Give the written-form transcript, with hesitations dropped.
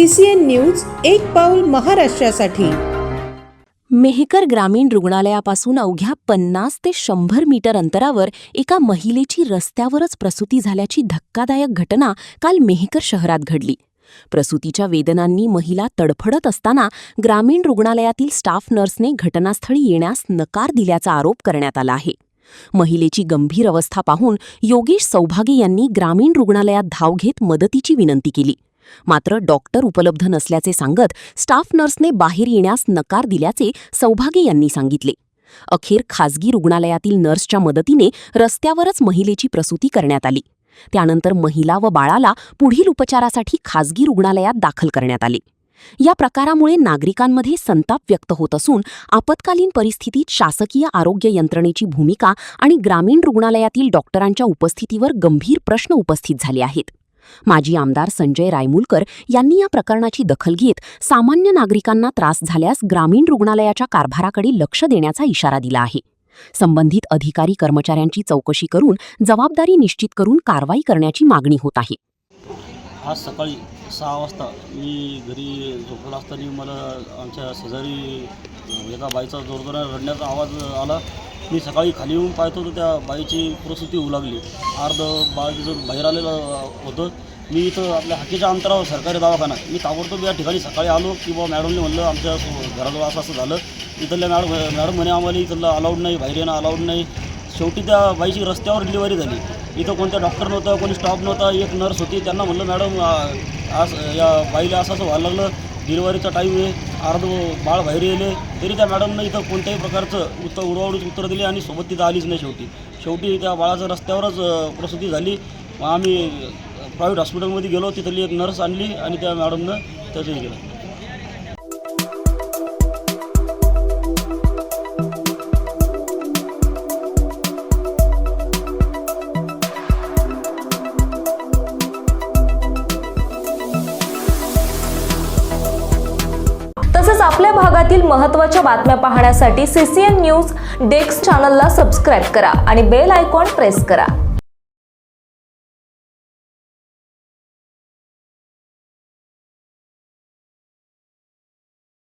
CCN news एक पाऊल महाराष्ट्रासाठी। मेहकर ग्रामीण रुग्णालयापासून अवघ्या 50 ते 100 मीटर अंतरावर एका महिलेची रस्त्यावरच प्रसूती झाल्याची धक्कादायक घटना काल मेहकर शहरात घडली। प्रसूतीच्या वेदनांनी महिला तडफडत असताना ग्रामीण रुग्णालयातील स्टाफ नर्सने घटनास्थळी येण्यास नकार दिल्याचा आरोप करण्यात आला आहे। महिलेची गंभीर अवस्था पाहून योगेश सौभागे यांनी ग्रामीण रुग्णालयात धाव घेत मदतीची विनंती केली, मात्र डॉक्टर उपलब्ध नसल्याचे सांगत स्टाफ नर्सने बाहेर येण्यास नकार दिल्याचे सौभागे यांनी सांगितले। अखेर खासगी रुग्णालयातील नर्सच्या मदतीने रस्त्यावरच महिलेची प्रसूती करण्यात आली। त्यानंतर महिला व बाळाला पुढील उपचारासाठी खासगी रुग्णालयात दाखल करण्यात आले। या प्रकारामुळे नागरिकांमध्ये संताप व्यक्त होत असून आपत्कालीन परिस्थितीत शासकीय आरोग्य यंत्रणेची भूमिका आणि ग्रामीण रुग्णालयातील डॉक्टरांच्या उपस्थितीवर गंभीर प्रश्न उपस्थित झाले आहेत। माजी आमदार संजय रायमुलकर यांनी या प्रकरणाची दखल घेत सामान्य नागरिकांना त्रास झाल्यास ग्रामीण रुग्णालयाच्या कारभाराकडे लक्ष देण्याचा इशारा दिला आहे। संबंधित अधिकारी कर्मचाऱ्यांची चौकशी करून जबाबदारी निश्चित करून कारवाई करण्याची मागणी होत आहे। आज सकाळी 6 वाजता मी घरी झोपला असताना मला आमच्या शेजारी एका बाईचा जोरजोराने रडण्याचा आवाज आला। मी सकाळी खाली येऊन पाहतो तर त्या बाईची प्रसूती होऊ लागली। बाळ तिचं बाहेर आलेलं होतं। मी इथं आपल्या हाकेच्या अंतरावर सरकारी दवाखाना मी ताबडतोब या ठिकाणी सकाळी आलो की बाबा मॅडमने म्हणलं आमच्या घराजवळ असं झालं। इथल्या मॅडम म्हणे आम्हाला इथलं अलाउड नाही, बाहेर येणं अलाउड नाही। शेवटी त्या बाईची रस्त्यावर डिलिव्हरी झाली। इथं कोणत्या डॉक्टर नव्हता, कोणी स्टाफ नव्हता, एक नर्स होती। त्यांना म्हणलं मॅडम आज या बाईला असं व्हायला लागलं, डिलिव्हरीचा टाईम आहे, बाळ बाहेर येले, तरी त्या मॅडमनं इथं कोणत्याही प्रकारचं उडवाउडीचं उत्तर दिले आणि सोबत तिथं आलीच नाही। शेवटी त्या बाळाचं रस्त्यावरच प्रसूती झाली। आम्ही प्रायव्हेट हॉस्पिटलमध्ये गेलो, तिथली एक नर्स आणली आणि त्या मॅडमनं त्याचं हे केलं। तसेच आपल्या भागातील महत्त्वाच्या बातम्या पाहण्यासाठी CCN न्यूज डेस्क चॅनलला सबस्क्राइब करा आणि बेल आयकॉन प्रेस करा।